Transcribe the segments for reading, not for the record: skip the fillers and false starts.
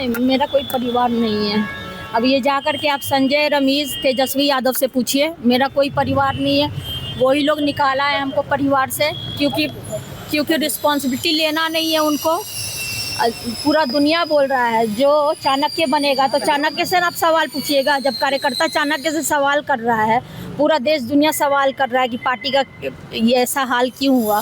मेरा कोई परिवार नहीं है। अब ये जा कर के आप संजय, रमीज, तेजस्वी यादव से पूछिए, मेरा कोई परिवार नहीं है। वही लोग निकाला है हमको परिवार से, क्योंकि क्योंकि रिस्पॉन्सिबिलिटी लेना नहीं है उनको। पूरा दुनिया बोल रहा है जो चाणक्य बनेगा, तो चाणक्य से आप सवाल पूछिएगा। जब कार्यकर्ता चाणक्य से सवाल कर रहा है, पूरा देश दुनिया सवाल कर रहा है कि पार्टी का ये ऐसा हाल क्यों हुआ।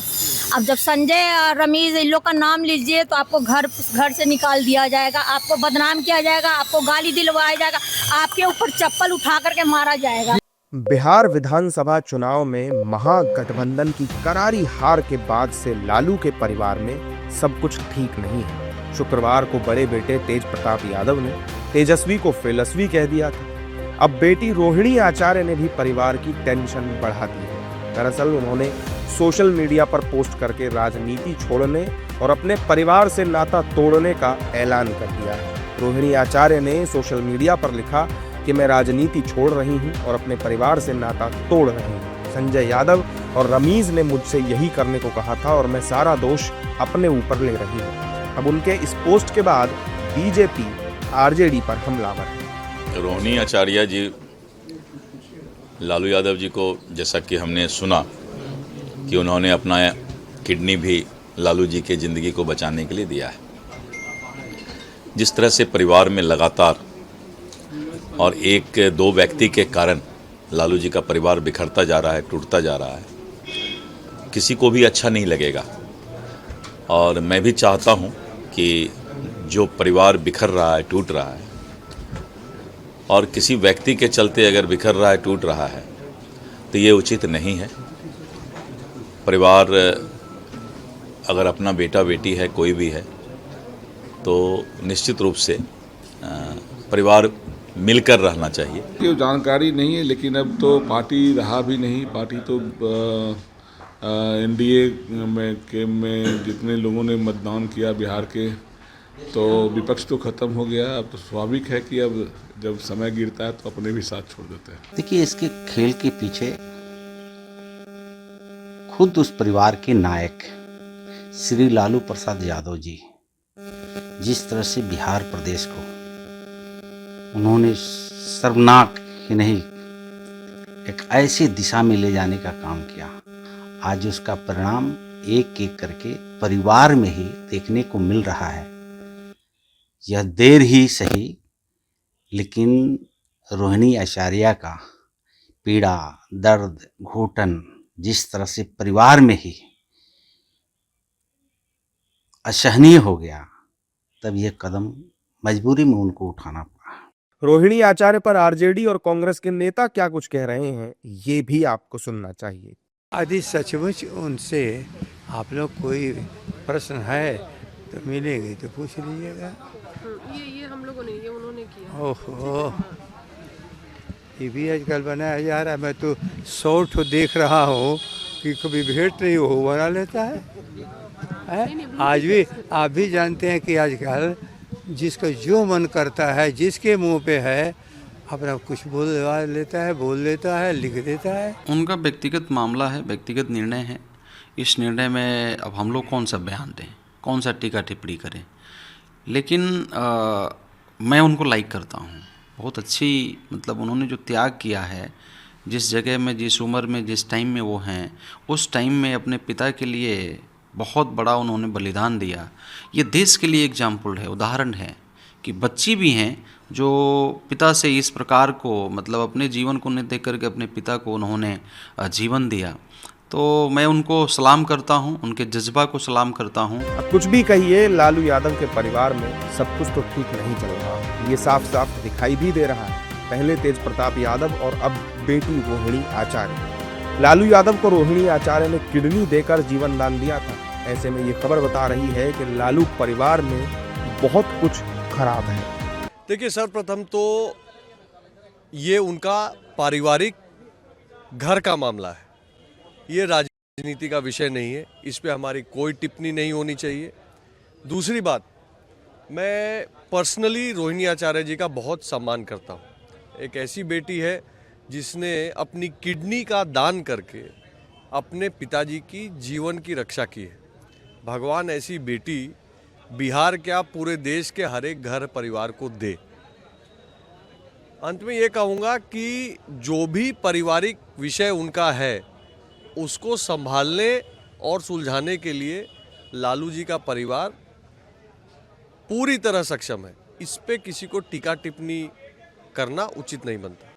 अब जब संजय और रमीज इन लोग का नाम लीजिए तो आपको घर से निकाल दिया जाएगा, आपको बदनाम किया जाएगा, आपको गाली दिलवाया जाएगा, आपके ऊपर चप्पल उठा करके मारा जाएगा। बिहार विधानसभा चुनाव में महागठबंधन की करारी हार के बाद से लालू के परिवार में सब कुछ ठीक नहीं है। शुक्रवार को बड़े बेटे तेज प्रताप यादव ने तेजस्वी को फेलस्वी कह दिया था। अब बेटी रोहिणी आचार्य ने भी परिवार की टेंशन बढ़ा दी है। दरअसल उन्होंने सोशल मीडिया पर पोस्ट करके राजनीति छोड़ने और अपने परिवार से नाता तोड़ने का ऐलान कर दिया है। रोहिणी आचार्य ने सोशल मीडिया पर लिखा कि मैं राजनीति छोड़ रही हूं और अपने परिवार से नाता तोड़ रही हूं। संजय यादव और रमीज ने मुझसे यही करने को कहा था और मैं सारा दोष अपने ऊपर ले रही हूं। अब उनके इस पोस्ट के बाद बीजेपी आरजेडी पर हमलावर है। रोहिणी आचार्य जी लालू यादव जी को, जैसा कि हमने सुना कि उन्होंने अपना किडनी भी लालू जी के ज़िंदगी को बचाने के लिए दिया है। जिस तरह से परिवार में लगातार और एक दो व्यक्ति के कारण लालू जी का परिवार बिखरता जा रहा है, टूटता जा रहा है, किसी को भी अच्छा नहीं लगेगा। और मैं भी चाहता हूं कि जो परिवार बिखर रहा है, टूट रहा है, और किसी व्यक्ति के चलते अगर बिखर रहा है, टूट रहा है, तो ये उचित नहीं है। परिवार अगर अपना बेटा बेटी है, कोई भी है, तो निश्चित रूप से परिवार मिलकर रहना चाहिए। ये जानकारी नहीं है, लेकिन अब तो पार्टी रहा भी नहीं। पार्टी तो एनडीए में जितने लोगों ने मतदान किया बिहार के, तो विपक्ष तो खत्म हो गया। अब तो स्वाभाविक है कि अब जब समय गिरता है तो अपने भी साथ छोड़ देते हैं। देखिए, इसके खेल के पीछे खुद उस परिवार के नायक श्री लालू प्रसाद यादव जी जिस तरह से बिहार प्रदेश को उन्होंने सर्वनाक ही नहीं, एक ऐसी दिशा में ले जाने का काम किया, आज उसका परिणाम एक एक करके परिवार में ही देखने को मिल रहा है। यह देर ही सही, लेकिन रोहिणी आचार्य का पीड़ा, दर्द, घुटन जिस तरह से परिवार में ही असहनीय हो गया, तब यह कदम मजबूरी में उनको उठाना पड़ा। रोहिणी आचार्य पर आरजेडी और कांग्रेस के नेता क्या कुछ कह रहे हैं, ये भी आपको सुनना चाहिए। यदि सचमुच उनसे आप लोग कोई प्रश्न है तो मिलेंगे तो पूछ लीजिएगा। ये हम लोगों ने, ये उन्होंने किया। ओहो, ये भी आजकल बनाया जा रहा है। मैं तो 100 ठो देख रहा हूँ कि कभी भेंट नहीं हो बना लेता है? आज भी आप भी जानते हैं कि आजकल जिसका जो मन करता है, जिसके मुंह पे है, अपना कुछ बोल लेता है, लिख देता है। उनका व्यक्तिगत मामला है, व्यक्तिगत निर्णय है। इस निर्णय में अब हम लोग कौन सा बयान दें, कौन सा टीका टिप्पणी करें। लेकिन मैं उनको लाइक करता हूँ। बहुत अच्छी, मतलब उन्होंने जो त्याग किया है, जिस जगह में, जिस उम्र में, जिस टाइम में वो हैं, उस टाइम में अपने पिता के लिए बहुत बड़ा उन्होंने बलिदान दिया। ये देश के लिए एग्जाम्पल है, उदाहरण है कि बच्ची भी हैं जो पिता से इस प्रकार को, मतलब अपने जीवन को नहीं देख करके अपने पिता को उन्होंने जीवन दिया। तो मैं उनको सलाम करता हूं, उनके जज्बा को सलाम करता हूं। अब कुछ भी कहिए, लालू यादव के परिवार में सब कुछ तो ठीक नहीं चल रहा। ये साफ साफ दिखाई भी दे रहा है। पहले तेज प्रताप यादव और अब बेटी रोहिणी आचार्य। लालू यादव को रोहिणी आचार्य ने किडनी देकर जीवन दान दिया था। ऐसे में ये खबर बता रही है कि लालू परिवार में बहुत कुछ खराब है। देखिए, सर्वप्रथम तो ये उनका पारिवारिक घर का मामला है, ये राजनीति का विषय नहीं है। इस पे हमारी कोई टिप्पणी नहीं होनी चाहिए। दूसरी बात, मैं पर्सनली रोहिणी आचार्य जी का बहुत सम्मान करता हूँ। एक ऐसी बेटी है जिसने अपनी किडनी का दान करके अपने पिताजी की जीवन की रक्षा की है। भगवान ऐसी बेटी बिहार क्या पूरे देश के हर एक घर परिवार को दे। अंत में ये कहूँगा कि जो भी पारिवारिक विषय उनका है उसको संभालने और सुलझाने के लिए लालू जी का परिवार पूरी तरह सक्षम है। इस पे किसी को टीका टिप्पणी करना उचित नहीं बनता।